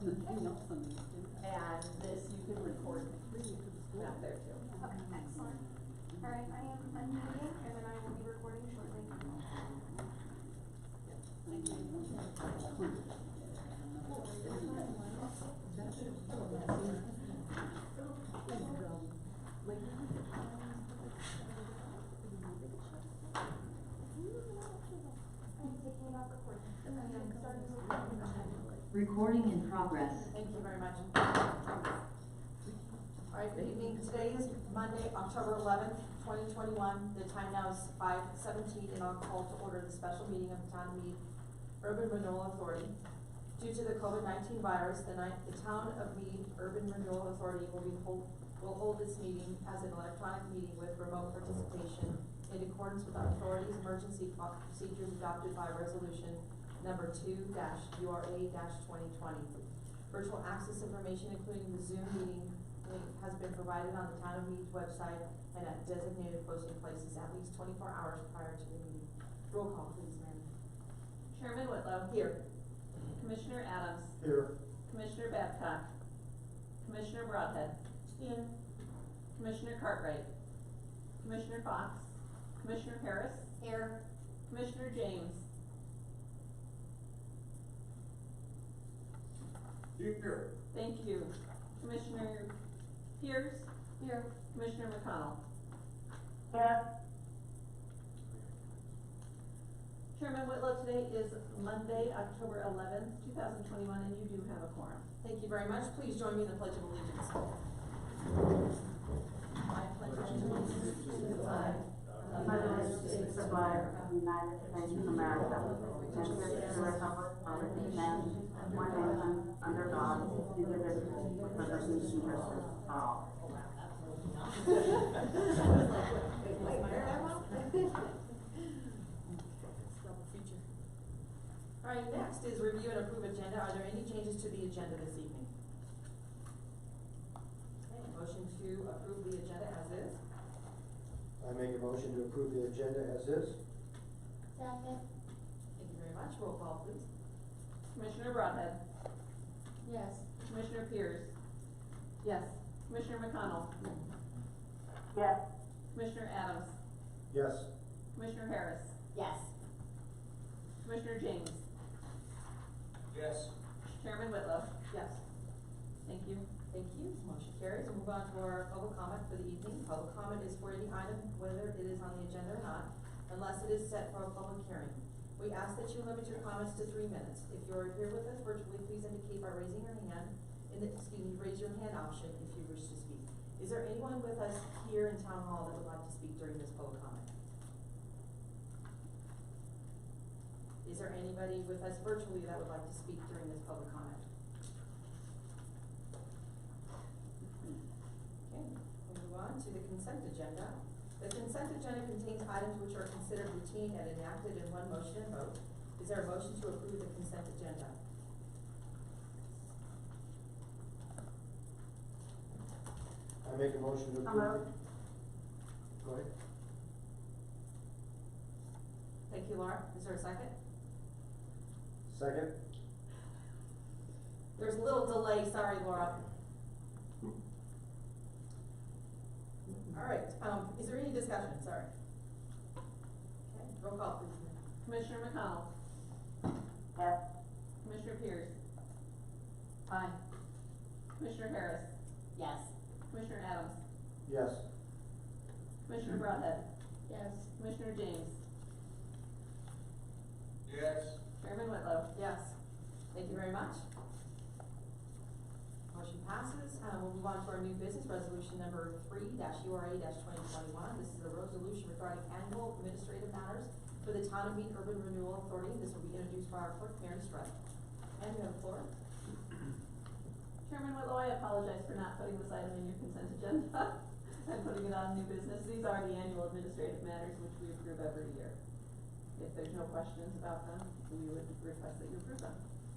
And this you can record back there too. Okay, excellent. All right, I am unmuting and then I will be recording shortly. Recording in progress. Thank you very much. Alright, good evening. Today is Monday, October 11th, 2021. The time now is 5:17 and I'll call to order the special meeting of the Town of Mead Urban Renewal Authority. Due to the COVID-19 virus, the Town of Mead Urban Renewal Authority will hold this meeting as an electronic meeting with remote participation in accordance with our authority's emergency procedures adopted by resolution number 2-URA-2020. Virtual access information, including the Zoom meeting link, has been provided on the Town of Mead's website and at designated posting places at least 24 hours prior to the meeting. Roll call, please, Mary. Chairman Whitlow. Here. Commissioner Adams. Here. Commissioner Babcock. Commissioner Broadhead. Here. Commissioner Cartwright. Commissioner Fox. Commissioner Harris. Here. Commissioner James. Here. Thank you. Commissioner Pierce. Here. Commissioner McConnell. Yeah. Chairman Whitlow, today is Monday, October 11th, 2021, and you do have a quorum. Thank you very much. Please join me in the Pledge of Allegiance. I pledge allegiance to the flag of the United States of America, and to the republic for which it stands, one nation, under God, indivisible, with liberty and justice for all. All right, next is review and approve agenda. Are there any changes to the agenda this evening? Okay, motion to approve the agenda as is. I make a motion to approve the agenda as is. Second. Thank you very much. Roll call, please. Commissioner Broadhead. Yes. Commissioner Pierce. Yes. Commissioner McConnell. Yes. Commissioner Adams. Yes. Commissioner Harris. Yes. Commissioner James. Yes. Chairman Whitlow. Yes. Thank you. Thank you. Motion carries. We'll move on to our public comment for the evening. Public comment is for any item, whether it is on the agenda or not, unless it is set for a public hearing. We ask that you limit your comments to 3 minutes. If you are here with us virtually, please indicate by raising your hand raise your hand option if you wish to speak. Is there anyone with us here in Town Hall that would like to speak during this public comment? Is there anybody with us virtually that would like to speak during this public comment? Okay, we'll move on to the consent agenda. The consent agenda contains items which are considered routine and enacted in one motion and vote. Is there a motion to approve the consent agenda? I make a motion to approve. Go ahead. Thank you, Laura. Is there a second? Second. There's a little delay. Sorry, Laura. All right. Is there any discussion? Sorry. Okay. Roll call, please. Commissioner McConnell. Yes. Commissioner Pierce. Aye. Commissioner Harris. Yes. Commissioner Adams. Yes. Commissioner Broadhead. Yes. Commissioner James. Yes. Chairman Whitlow. Yes. Thank you very much. Motion passes. We'll move on to our new business resolution number 3-URA-2021. This is a resolution regarding annual administrative matters for the Town of Mead Urban Renewal Authority. This will be introduced by our clerk, Mary Strutt. And you have the floor. Chairman Whitlow, I apologize for not putting this item in your consent agenda and putting it on new business. These are the annual administrative matters which we approve every year. If there's no questions about them, we would request that you approve them.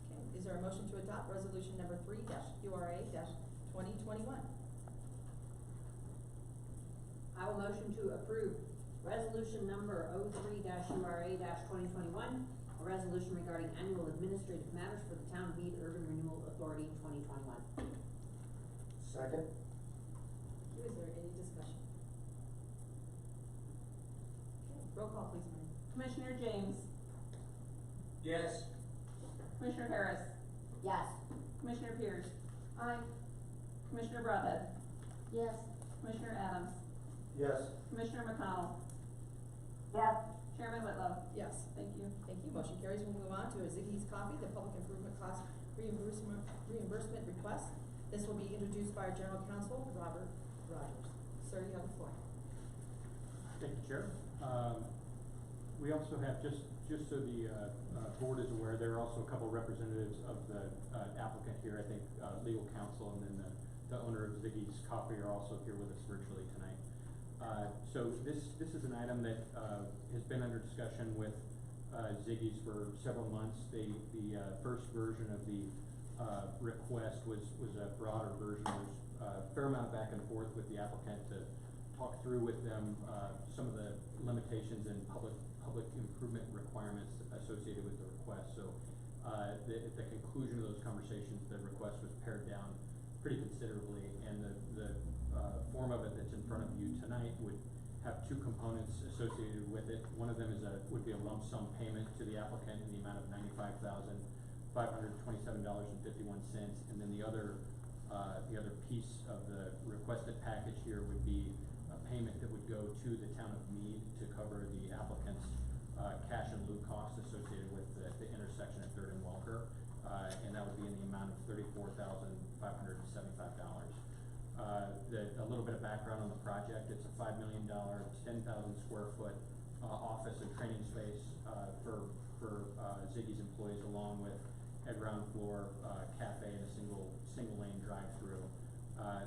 Okay. Is there a motion to adopt resolution number 3-URA-2021? I will motion to approve Resolution number 03-URA-2021, a resolution regarding annual administrative matters for the Town of Mead Urban Renewal Authority 2021. Second? Is there any discussion? Okay, roll call please, Marie. Commissioner James, Yes. Commissioner Harris, Yes. Commissioner Pierce, Aye. Commissioner Broadhead, Yes. Commissioner Adams, Yes. Commissioner McConnell, Yes. Chairman Whitlow. Yes. Thank you. Thank you, motion carries. We'll move on to a Ziggy's Coffee, the public improvement cost reimbursement request. This will be introduced by our General Counsel, Robert Rogers. Sir, you have the floor. Thank you, Chair. We also have, just so the board is aware, there are also a couple representatives of the applicant here. I think legal counsel and then the owner of Ziggy's Coffee are also here with us virtually tonight. So this is an item that has been under discussion with Ziggy's for several months. The first version of the request was a broader version. There's a fair amount of back and forth with the applicant to talk through with them some of the limitations and public improvement requirements associated with the request. So at the conclusion of those conversations, the request was pared down pretty considerably, and the form of it that's in front of you tonight would have two components associated with it. One of them would be a lump sum payment to the applicant in the amount of $95,527.51, and then the other piece of the requested package here would be a payment that would go to the town of Mead to cover the applicant's cash and lieu costs associated with the intersection at 3rd and Walker, and that would be in the amount of $34,575. A little bit of background on the project: it's a $5 million, 10,000 square foot office and training space for Ziggy's employees, along with a ground floor cafe and a single lane drive-through.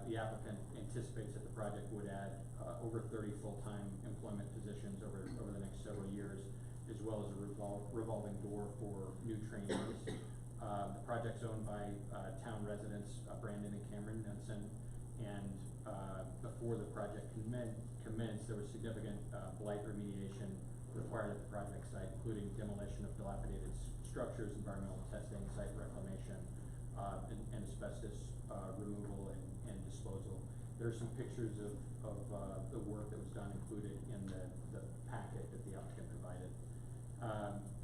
The applicant anticipates that the project would add over 30 full-time employment positions over the next several years, as well as a revolving door for new trainees. The project's owned by town residents Brandon and Cameron Nelson, and before the project commenced, there was significant blight remediation required at the project site, including demolition of dilapidated structures, environmental testing, site reclamation, and asbestos removal and disposal. There are some pictures of the work that was done included in the packet that the applicant provided.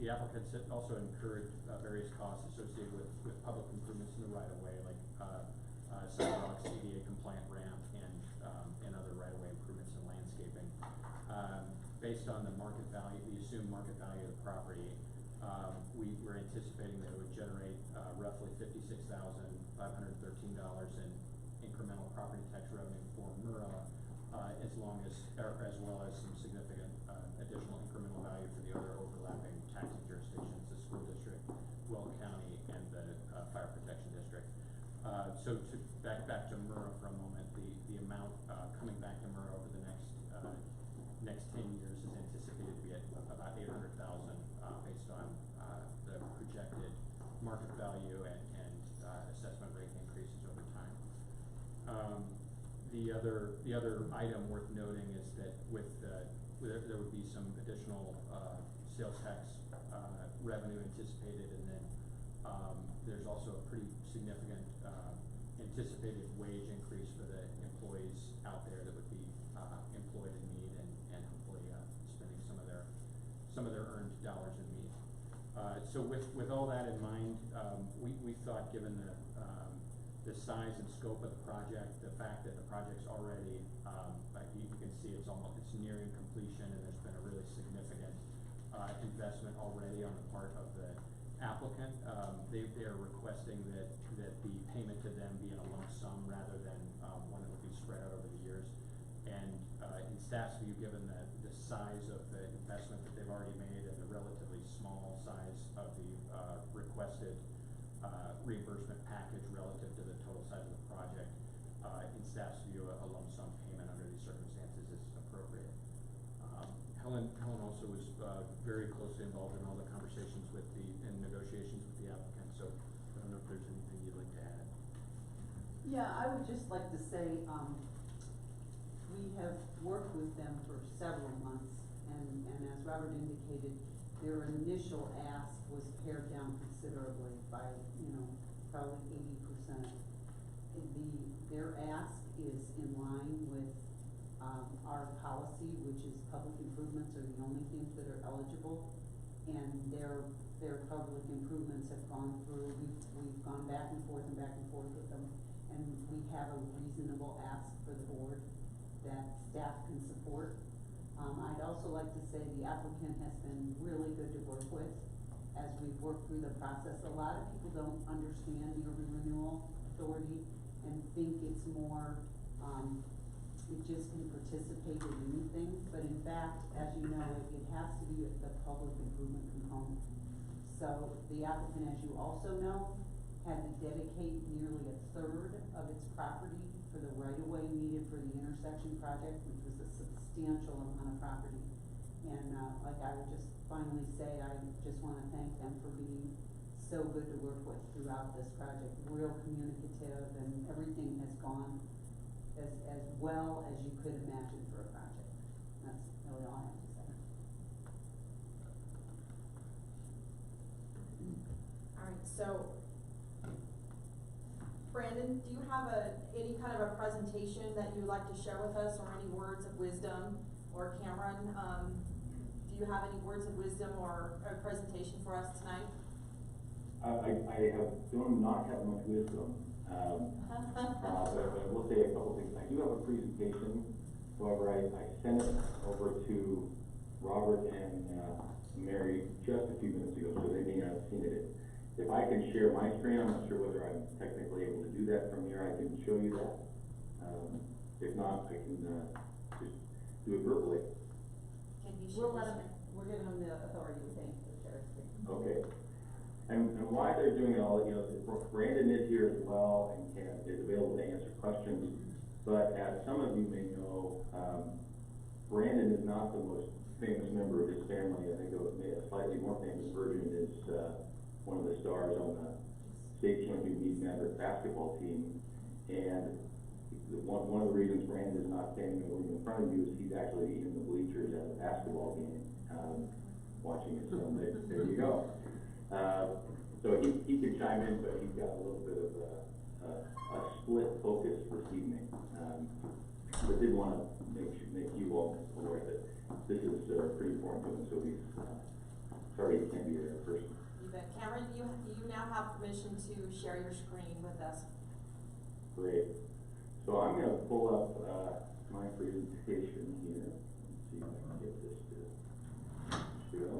The applicants also incurred various costs associated with public improvements in the right-of-way, like sidewalks, ADA compliant ramp, and other right-of-way improvements and landscaping. Based on the market value, the assumed market value of the property, we were anticipating that it would generate roughly $56,513 in incremental property tax revenue for Mura, as well as some significant additional incremental value for the other overlapping taxing jurisdictions, the school district, Will County, and the fire protection district. So to back to Mura for a moment, the amount coming back to Mura over the next 10 years is anticipated to be at about $800,000 based on the projected market value and assessment rate increases over time. The other item worth noting is that there would be some additional sales tax revenue anticipated, and then there's also a pretty significant anticipated wage increase for the employees out there that would be employed in Mead and hopefully spending some of their earned dollars in Mead. So with all that in mind, we thought, given the size and scope of the project, the fact that the project's already, like you can see, it's nearing completion, and there's been a really significant investment already on the part of the applicant. They are requesting that the payment to them be in a lump sum rather than one that would be spread out over the years. And in staff's view, given the size of the investment that they've already made and the relatively small size of the requested reimbursement package relative to the total size of the project, in staff's view, a lump sum payment under these circumstances is appropriate. Helen also was very closely involved in all the conversations and negotiations with the applicant, so I don't know if there's anything you'd like to add. Yeah, I would just like to say, we have worked with them for several months, and as Robert indicated, their initial ask was pared down considerably by, probably 80%. Their ask is in line with, our policy, which is public improvements are the only things that are eligible, and their public improvements have gone through, we've gone back and forth with them, and we have a reasonable ask for the board that staff can support. I'd also like to say the applicant has been really good to work with as we've worked through the process. A lot of people don't understand the Urban Renewal Authority and think it's more, it just can participate in anything, but in fact, as you know, it has to be the public improvement component. So the applicant, as you also know, had to dedicate nearly a third of its property for the right-of-way needed for the intersection project, which was a substantial amount of property. And, like I would just finally say, I just wanna thank them for being so good to work with throughout this project, real communicative, and everything has gone as well as you could imagine for a project. That's really all I have to say. Alright, so, Brandon, do you have any kind of a presentation that you'd like to share with us, or any words of wisdom? Or Cameron, do you have any words of wisdom or a presentation for us tonight? Do not have much wisdom, but I will say a couple things. I do have a presentation, however, I sent it over to Robert and Mary just a few minutes ago, so they may not have seen it. If I can share my screen, I'm not sure whether I'm technically able to do that from here. I can show you that. If not, I can just do it verbally. Can you We'll share let this? them, we're giving them the authority, we think, to share screen. Okay. And why they're doing it all, Brandon is here as well and is available to answer questions. But as some of you may know, Brandon is not the most famous member of his family. I think a slightly more famous version is one of the stars on the state champion Mead Maverick basketball team. And one of the reasons Brandon is not standing in front of you is he's actually in the bleachers at a basketball game, watching his son. There you go. So he could chime in, but he's got a little bit of a split focus this evening. But did want to make you all aware that this is pretty important to him, so he's sorry he can't be there in person. You bet. Cameron, you now have permission to share your screen with us. Great. So I'm going to pull up my presentation here. Let's see if I can get this to show.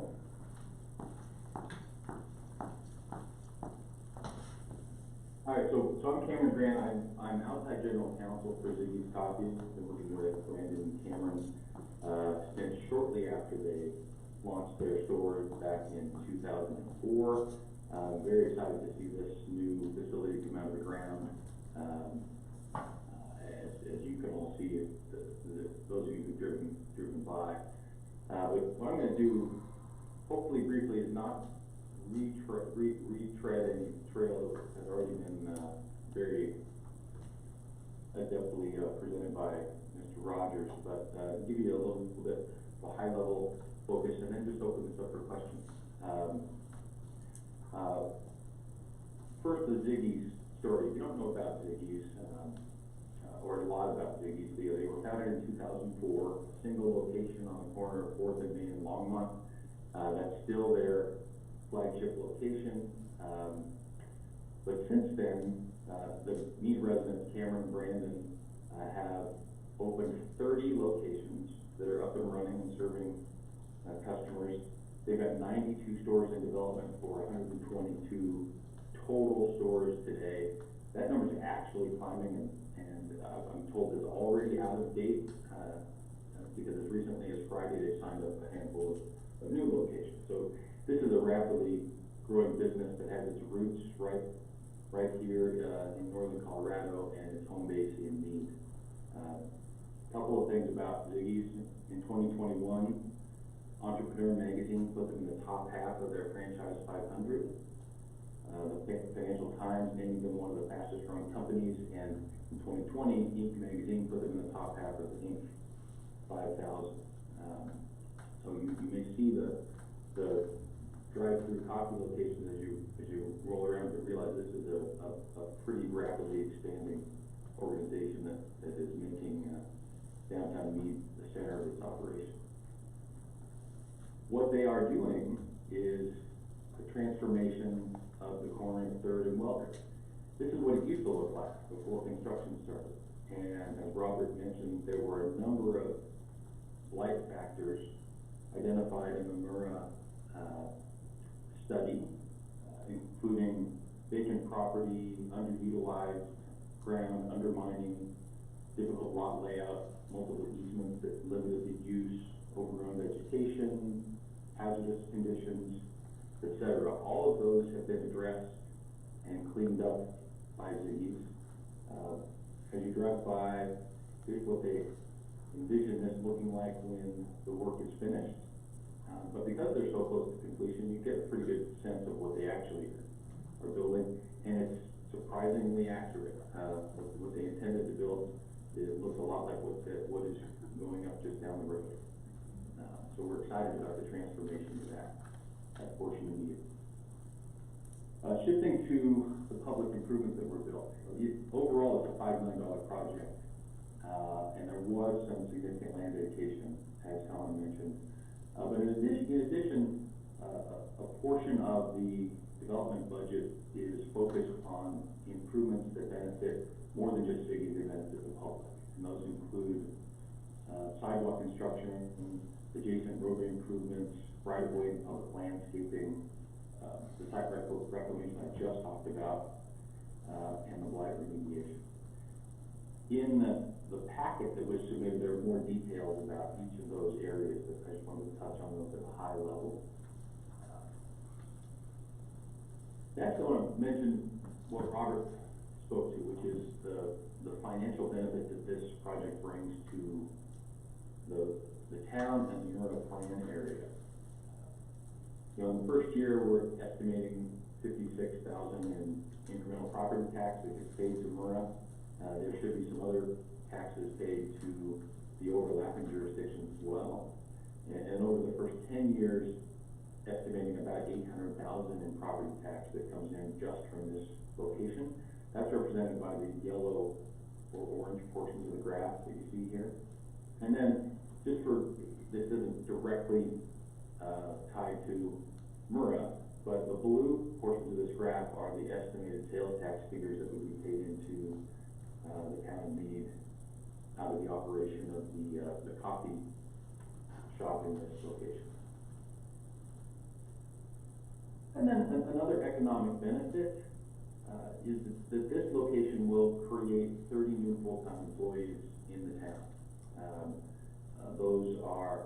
Alright, so I'm Cameron Grant. I'm outside general counsel for Ziggy's Coffee. Been working with Brandon and Cameron since shortly after they launched their store back in 2004. Very excited to see this new facility come out of the ground. As you can all see, those of you who've driven by. But what I'm going to do, hopefully briefly, is not retread any trail that has already been very adeptly presented by Mr. Rogers, but give you a little bit of a high level focus and then just open this up for questions. First, the Ziggy's story. If you don't know about Ziggy's, or a lot about Ziggy's, they were founded in 2004, a single location on the corner of 4th and Main in Longmont. That's still their flagship location. But since then, the Mead residents, Cameron and Brandon, have opened 30 locations that are up and running and serving customers. They've got 92 stores in development for 122 total stores today. That number is actually climbing, and I'm told it's already out of date because as recently as Friday they signed up a handful of new locations. So this is a rapidly growing business that has its roots right here in northern Colorado and its home base in Mead. A couple of things about Ziggy's. In 2021, Entrepreneur Magazine put them in the top half of their Franchise 500. The Financial Times named them one of the fastest growing companies, and in 2020, Inc. magazine put them in the top half of the Inc. 5,000. So you may see the drive-through coffee locations as you roll around to realize this is a pretty rapidly expanding organization that is making downtown Mead the center of its operation. What they are doing is the transformation of the corner of 3rd and Welker. This is what it used to look like before construction started. And as Robert mentioned, there were a number of blight factors identified in the Mura study, including vacant property, underutilized ground, undermining, difficult lot layout, multiple easements that limited the use, overgrown vegetation, hazardous conditions, etc. All of those have been addressed and cleaned up by Ziggy's. As you drive by, here's what they envision this looking like when the work is finished. But because they're so close to completion, you get a pretty good sense of what they actually are building, and it's surprisingly accurate. What they intended to build, it looks a lot like what is going up just down the road. So we're excited about the transformation of that portion of the year. Shifting to the public improvements that were built. Overall, it's a $5 million project, and there was some significant land dedication, as Colin mentioned. But in addition, a portion of the development budget is focused on improvements that benefit more than just Ziggy, they benefit the public. And those include sidewalk construction, adjacent roadway improvements, right-of-way and public landscaping, the site reclamation I just talked about, and the blight remediation. In the packet that was submitted, there are more details about each of those areas, but I just wanted to touch on those at a high level. Next, I want to mention what Robert spoke to, which is the financial benefit that this project brings to the town and the Mura plan area. In the first year, we're estimating $56,000 in incremental property tax that gets paid to Mura. There should be some other taxes paid to the overlapping jurisdictions as well. And over the first 10 years, estimating about $800,000 in property tax that comes in just from this location. That's represented by the yellow or orange portions of the graph that you see here. And then, just for, this isn't directly tied to Mura, but the blue portions of this graph are the estimated sales tax figures that would be paid into the town of Mead out of the operation of the coffee shop in this location. And then another economic benefit is that this location will create 30 new full-time employees in the town. Those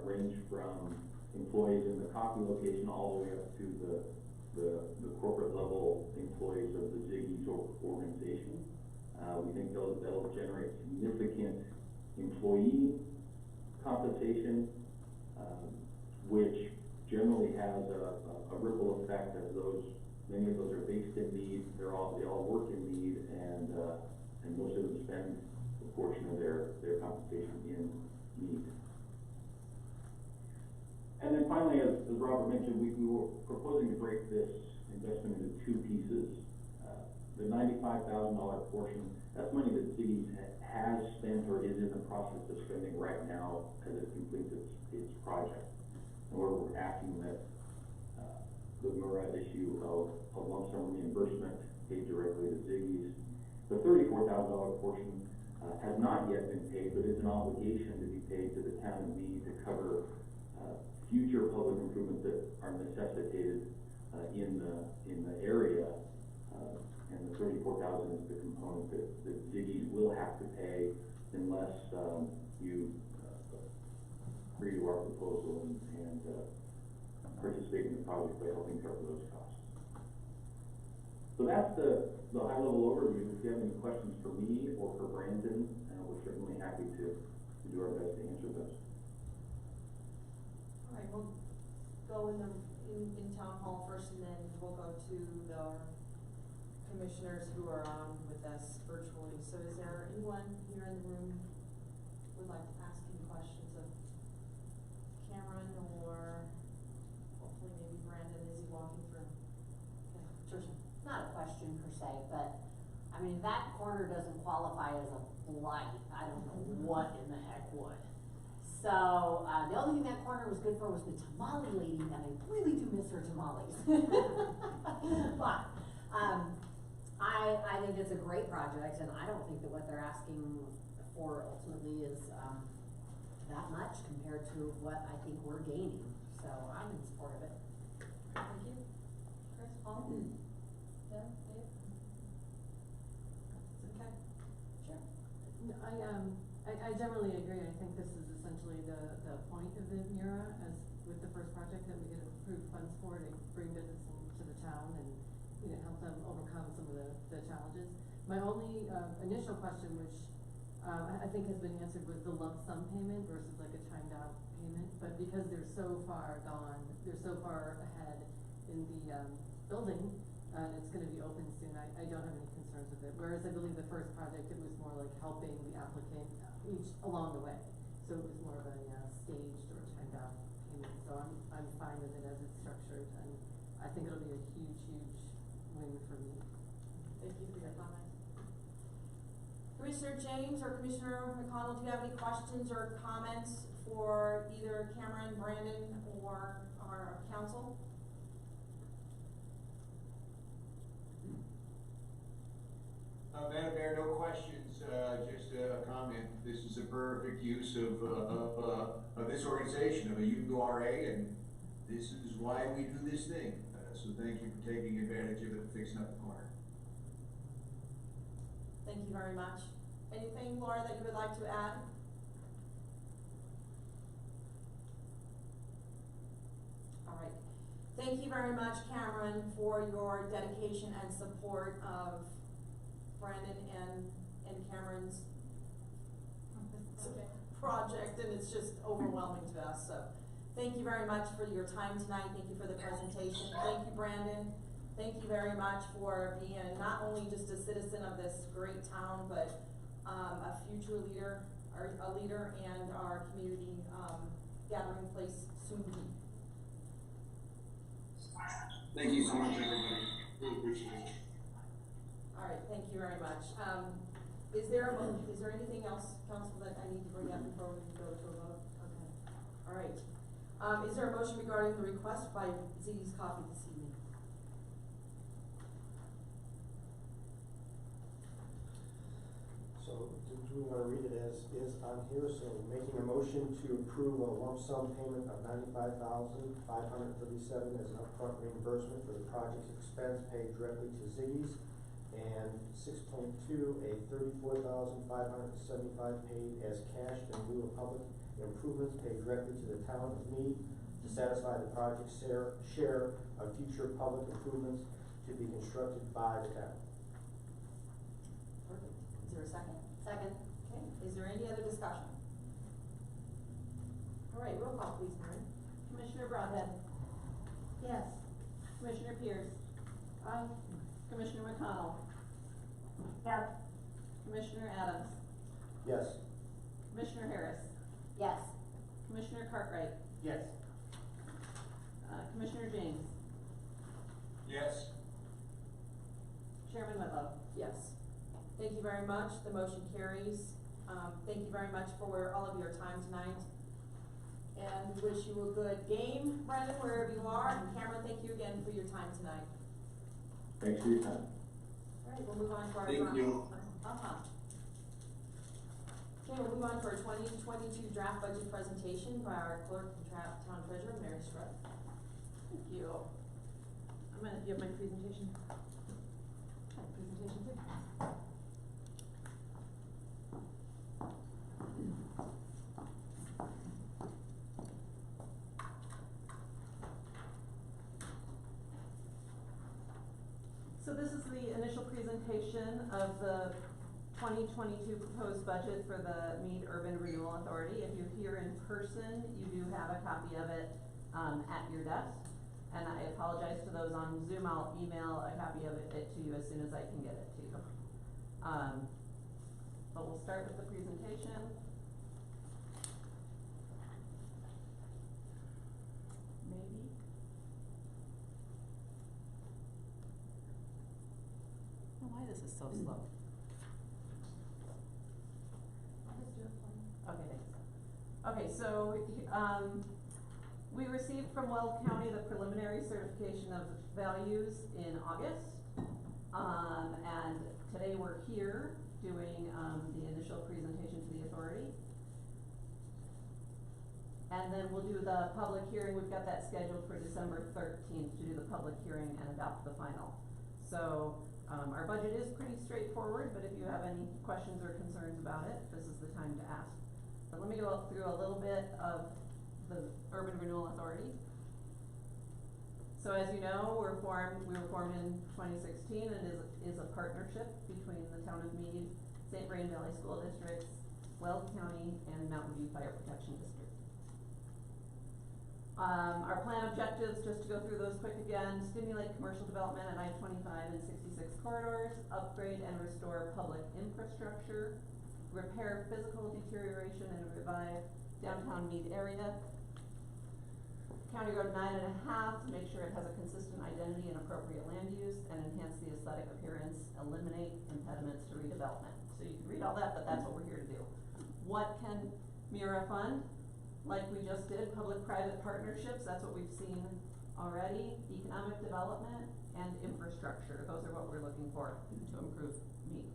range from employees in the coffee location all the way up to the corporate level employees of the Ziggy's organization. We think that'll generate significant employee compensation, which generally has a ripple effect as many of those are based in Mead. They all work in Mead, and most of them spend a portion of their compensation in Mead. And then finally, as Robert mentioned, we were proposing to break this investment into two pieces. The $95,000 portion, that's money that Ziggy's has spent or is in the process of spending right now as it completes its project. And we're asking that the Mura issue of a lump sum reimbursement paid directly to Ziggy's. The $34,000 portion has not yet been paid, but is an obligation to be paid to the town of Mead to cover future public improvements that are necessitated in the area, and the $34,000 is the component that Ziggy's will have to pay unless you agree to our proposal and participate in the project by helping cover those costs. So that's the high level overview. If you have any questions for me or for Brandon, we're certainly happy to do our best to answer those. All right, we'll go in town hall first, and then we'll go to commissioners who are on with us virtually. So is there anyone here in the room who would like to ask any questions of Cameron, or hopefully maybe Brandon as he walking through? Okay, Tricia. Not a question per se, but, I mean, that corner doesn't qualify as a blight, I don't know what in the heck would. So, the only thing that corner was good for was the tamale lady, and I really do miss her tamales. But, I think it's a great project, and I don't think that what they're asking for ultimately is, that much compared to what I think we're gaining, so I'm in support of it. Thank you. Chris, Paul? Deb, Dave? Okay. Sure. No, I generally agree. I think this is essentially the point of the Mura, as with the first project that we get approved funds for, to bring business into the town and, you know, help them overcome some of the challenges. My only, initial question, which, I think has been answered, was the lump sum payment versus like a timed out payment. But because they're so far gone, they're so far ahead in the, building, and it's gonna be open soon, I don't have any concerns with it. Whereas I believe the first project, it was more like helping the applicant each along the way. So it was more of a, staged or timed out payment. So I'm fine with it as it's structured, and I think it'll be a huge, huge win for me. Thank you for your comments. Commissioner James or Commissioner McConnell, do you have any questions or comments for either Cameron, Brandon, or our council? Madam Mayor, no questions, just a comment. This is a perfect use of this organization, of a URA, and this is why we do this thing. So thank you for taking advantage of it and fixing up the corner. Thank you very much. Anything, Laura, that you would like to add? All right. Thank you very much, Cameron, for your dedication and support of Brandon and Cameron's project, and it's just overwhelming to us. So thank you very much for your time tonight. Thank you for the presentation. Thank you, Brandon. Thank you very much for being not only just a citizen of this great town, but a future leader, or a leader, and our community gathering place soon to be. Thank you so much, everybody. Really appreciate it. All right, thank you very much. Is there anything else, council, that I need to bring up before we go to a vote? Okay. All right. Is there a motion regarding the request by Ziggy's Coffee this evening? So, do we wanna read it as is on here? So, making a motion to approve a lump sum payment of $95,537 as an upfront reimbursement for the project's expense paid directly to Ziggy's, and 6.2, a $34,575 paid as cash in lieu of public improvements paid directly to the town of Mead to satisfy the project's share of future public improvements to be constructed by the town. Perfect. Is there a second? Second. Okay. Is there any other discussion? All right, roll call, please, Mary. Commissioner Broadhead. Yes. Commissioner Pierce. Aye. Commissioner McConnell. Yes. Commissioner Adams. Yes. Commissioner Harris. Yes. Commissioner Cartwright. Yes. Commissioner James. Yes. Chairman Whitlow. Yes. Thank you very much. The motion carries. Thank you very much for all of your time tonight. And we wish you a good game, Brandon, wherever you are. And Cameron, thank you again for your time tonight. Thanks for your time. All right, we'll move on to our. Thank you. Okay, we'll move on to our 2022 draft budget presentation by our clerk and town treasurer, Mary Strutt. Thank you. I'm gonna give my presentation. Presentation too. So this is the initial presentation of the 2022 proposed budget for the Mead Urban Renewal Authority. If you're here in person, you do have a copy of it at your desk. And I apologize to those on Zoom, I'll email a copy of it to you as soon as I can get it to you. But we'll start with the presentation. Maybe. I don't know why this is so slow. Okay, thanks. Okay, so, we received from Weld County the preliminary certification of values in August. And today we're here doing, the initial presentation to the authority. And then we'll do the public hearing, we've got that scheduled for December 13th to do the public hearing and adopt the final. So, our budget is pretty straightforward, but if you have any questions or concerns about it, this is the time to ask. But let me go through a little bit of the Urban Renewal Authority. So as you know, we were formed in 2016 and is a partnership between the town of Meade, St. Vrain Valley School Districts, Weld County, and Mountain View Fire Protection District. Our plan objectives, just to go through those quick again: stimulate commercial development at I-25 and 66 corridors, upgrade and restore public infrastructure, repair physical deterioration and revive downtown Meade area, County Road 9.5 to make sure it has a consistent identity and appropriate land use, and enhance the aesthetic appearance, eliminate impediments to redevelopment. So you can read all that, but that's what we're here to do. What can Mura fund? Like we just did, public-private partnerships, that's what we've seen already, economic development, and infrastructure. Those are what we're looking for to improve Meade.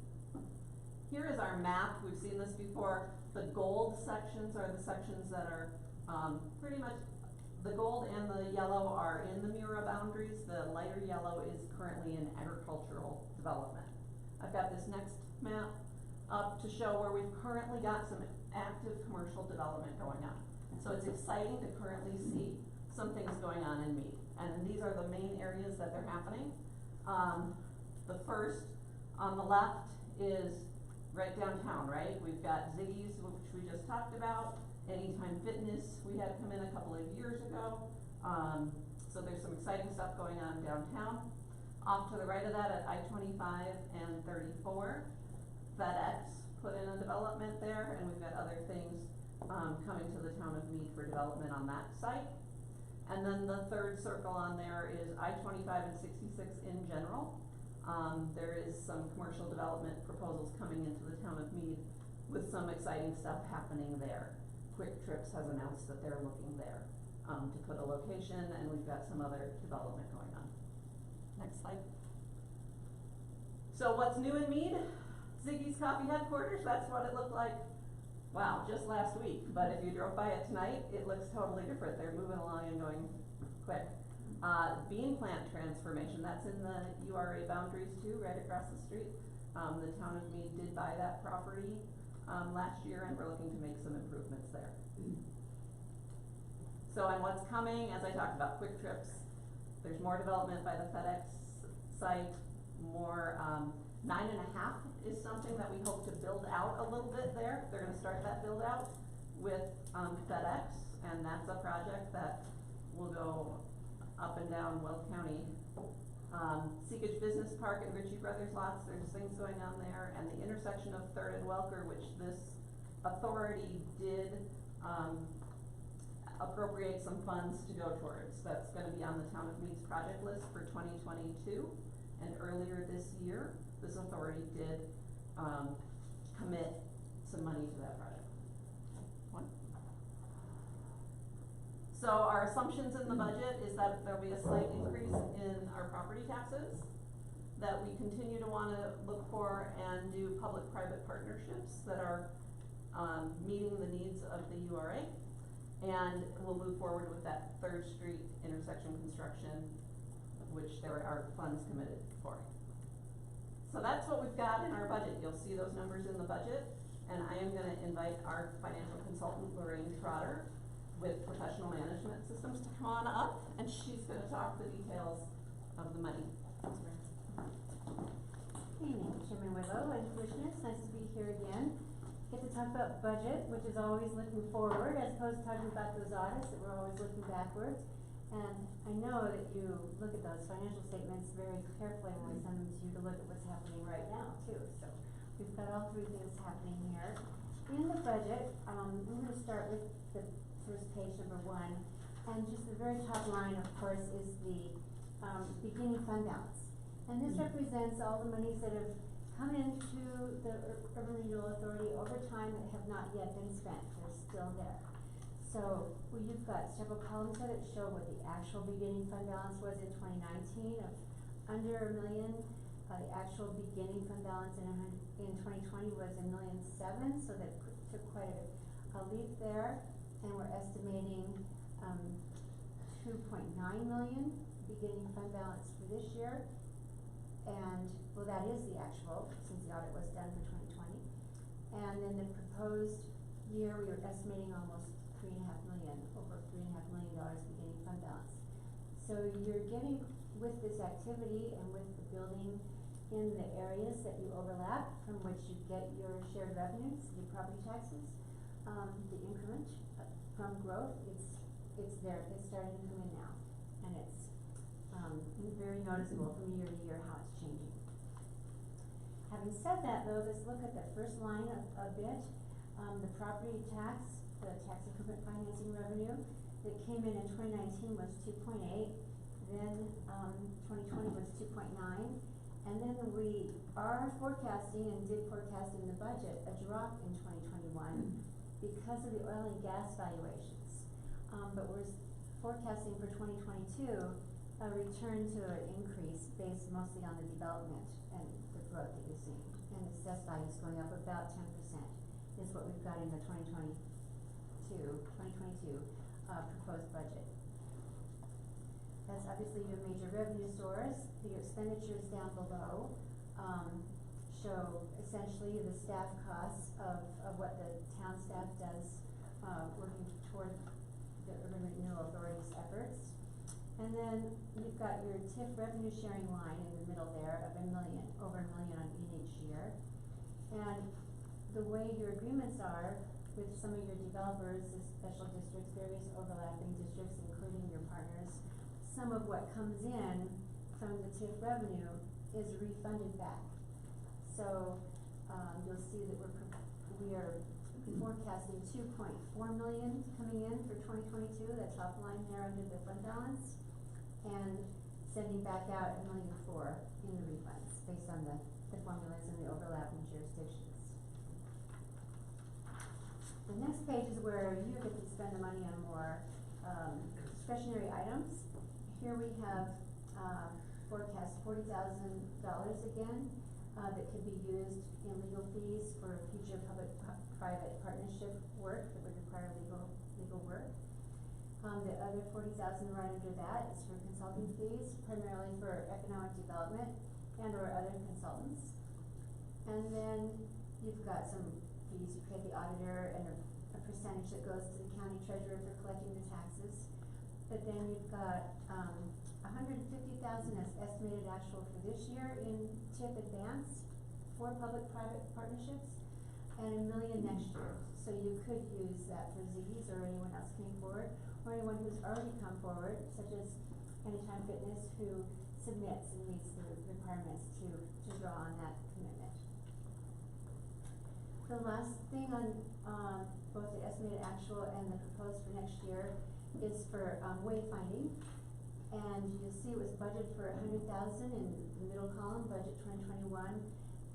Here is our map. We've seen this before. The gold sections are the sections that are pretty much, the gold and the yellow are in the Mura boundaries. The lighter yellow is currently in agricultural development. I've got this next map up to show where we've currently got some active commercial development going on. So it's exciting to currently see some things going on in Meade. And these are the main areas that they're happening. The first on the left is right downtown, right? We've got Ziggy's, which we just talked about, Anytime Fitness, we had come in a couple of years ago. So there's some exciting stuff going on downtown. Off to the right of that at I-25 and 34, FedEx put in a development there, and we've got other things coming to the town of Meade for development on that site. And then the third circle on there is I-25 and 66 in general. There is some commercial development proposals coming into the town of Meade with some exciting stuff happening there. Quick Trips has announced that they're looking there to put a location, and we've got some other development going on. Next slide. So what's new in Meade? Ziggy's Coffee headquarters, that's what it looked like, wow, just last week. But if you drove by it tonight, it looks totally different. They're moving along and going quick. Bean plant transformation, that's in the URA boundaries too, right across the street. The town of Meade did buy that property last year, and we're looking to make some improvements there. So, and what's coming, as I talked about, Quick Trips, there's more development by the FedEx site, more, 9.5 is something that we hope to build out a little bit there. They're gonna start that build out with, FedEx, and that's a project that will go up and down Weld County. Seekage Business Park and Ritchie Brothers lots, there's things going on there, and the intersection of 3rd and Welker, which this authority did, appropriate some funds to go towards. That's gonna be on the town of Meade's project list for 2022, and earlier this year, this authority did, commit some money to that project. So our assumptions in the budget is that there'll be a slight increase in our property taxes, that we continue to wanna look for and do public-private partnerships that are, meeting the needs of the URA, and we'll move forward with that 3rd Street intersection construction, which there are funds committed for. So that's what we've got in our budget. You'll see those numbers in the budget, and I am gonna invite our financial consultant, Lorraine Trotter, with Professional Management Systems, to come on up, and she's gonna talk the details of the money. Hey, Chairman Willow and Commissioners, nice to be here again. Get to talk about budget, which is always looking forward, as opposed to talking about those audits that we're always looking backwards. And I know that you look at those financial statements very carefully when we send them to you to look at what's happening right now too, so we've got all three things happening here. In the budget, I'm gonna start with the first page, number 1, and just the very top line, of course, is the, beginning fund balance. And this represents all the monies that have come into the Urban Renewal Authority over time that have not yet been spent, they're still there. So, you've got several columns that show what the actual beginning fund balance was in 2019 of under $1 million. The actual beginning fund balance in 2020 was $1.7 million, so that took quite a leap there. And we're estimating, 2.9 million beginning fund balance for this year. And, well, that is the actual, since the audit was done for 2020. And then the proposed year, we were estimating almost over $3.5 million beginning fund balance. So you're getting, with this activity and with the building in the areas that you overlap, from which you get your shared revenues, your property taxes, the increment from growth, it's there, it's starting to come in now. And it's, very noticeable from year to year how it's changing. Having said that though, let's look at the first line a bit. The property tax, the tax increment financing revenue that came in 2019 was 2.8, then 2020 was 2.9, and then we are forecasting and did forecast in the budget a drop in 2021 because of the oil and gas valuations. But we're forecasting for 2022 a return to an increase based mostly on the development and the growth that you're seeing, and the assessed value is going up about 10%. Is what we've got in the 2022 proposed budget. That's obviously your major revenue source. Your expenditures down below show essentially the staff costs of what the town staff does working toward the Urban Renewal Authority's efforts. And then you've got your TIF revenue sharing line in the middle there of $1 million, over $1 million in each year. And the way your agreements are with some of your developers, the special districts, various overlapping districts, including your partners, some of what comes in from the TIF revenue is refunded back. So, you'll see that we are forecasting 2.4 million coming in for 2022, the top line there under the fund balance, and sending back out $1.4 million in the refunds based on the formulas and the overlapping jurisdictions. The next page is where you get to spend the money on more discretionary items. Here we have forecast $40,000 again that could be used in legal fees for future public-private partnership work that would require legal work. The other $40,000 right under that is for consulting fees, primarily for economic development and or other consultants. And then you've got some fees, you pay the auditor and a percentage that goes to the county treasurer for collecting the taxes. But then you've got $150,000 as estimated actual for this year in TIP advance for public-private partnerships, and $1 million next year. So you could use that for Ziggy's or anyone else coming forward, or anyone who's already come forward, such as Anytime Fitness, who submits and meets the requirements to draw on that commitment. The last thing on both the estimated actual and the proposed for next year is for wayfinding. And you'll see it was budgeted for $100,000 in the middle column, budget 2021.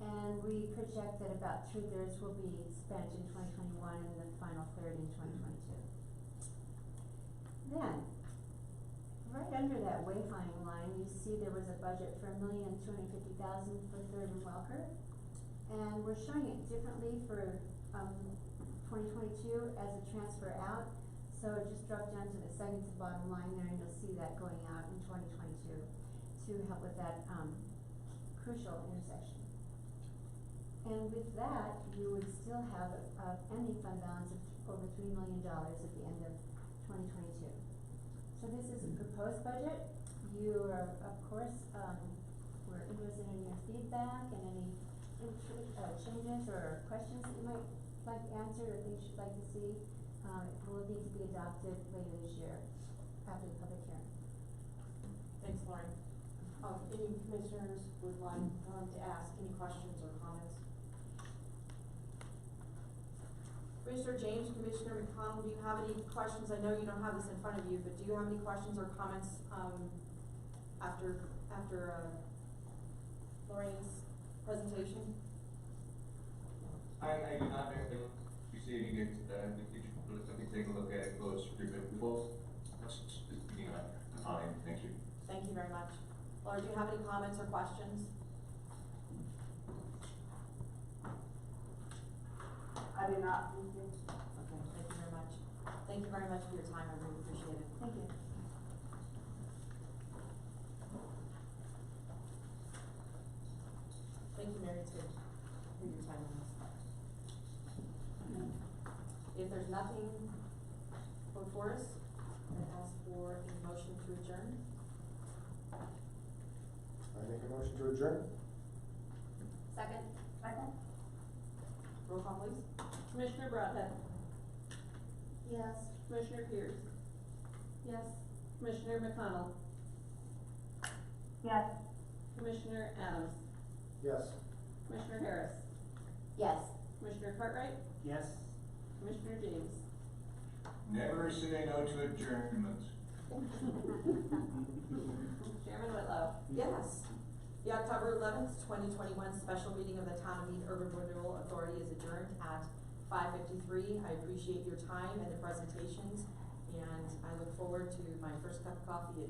And we project that about 2/3 will be spent in 2021 and the final third in 2022. Then, right under that wayfinding line, you see there was a budget for $1,250,000 for Third and Welker. And we're showing it differently for 2022 as a transfer out. So just drop down to the second to bottom line there, and you'll see that going out in 2022 to help with that crucial intersection. And with that, you would still have a ending fund balance of over $3 million at the end of 2022. So this is a proposed budget. You are, of course, we're interested in your feedback and any changes or questions that you might like answered or things you'd like to see. It will need to be adopted later this year. after the public hearing. Thanks, Lauren. Any commissioners would like, to ask any questions or comments? Commissioner James, Commissioner McConnell, do you have any questions? I know you don't have this in front of you, but do you have any questions or comments, after Lorraine's presentation? I do not have to, you see, you get, let me take a look at it closer, but before, that's just being on time, thank you. Thank you very much. Laura, do you have any comments or questions? I do not, thank you. Okay, thank you very much. Thank you very much for your time, I really appreciate it. Thank you. Thank you, Mary, too, for your time on this. If there's nothing before us, I ask for a motion to adjourn. I make a motion to adjourn? Second? Second? Roll call, please. Commissioner Broadhead, Yes. Commissioner Pierce, Yes. Commissioner McConnell, Yes. Commissioner Adams, Yes. Commissioner Harris, Yes. Commissioner Cartwright, Yes. Commissioner James. Never say no to adjournment. Chairman Whitlow. Yes. The October 11th, 2021 special meeting of the Town of Mead Urban Renewal Authority is adjourned at 5:53. I appreciate your time and the presentations, and I look forward to my first cup of coffee at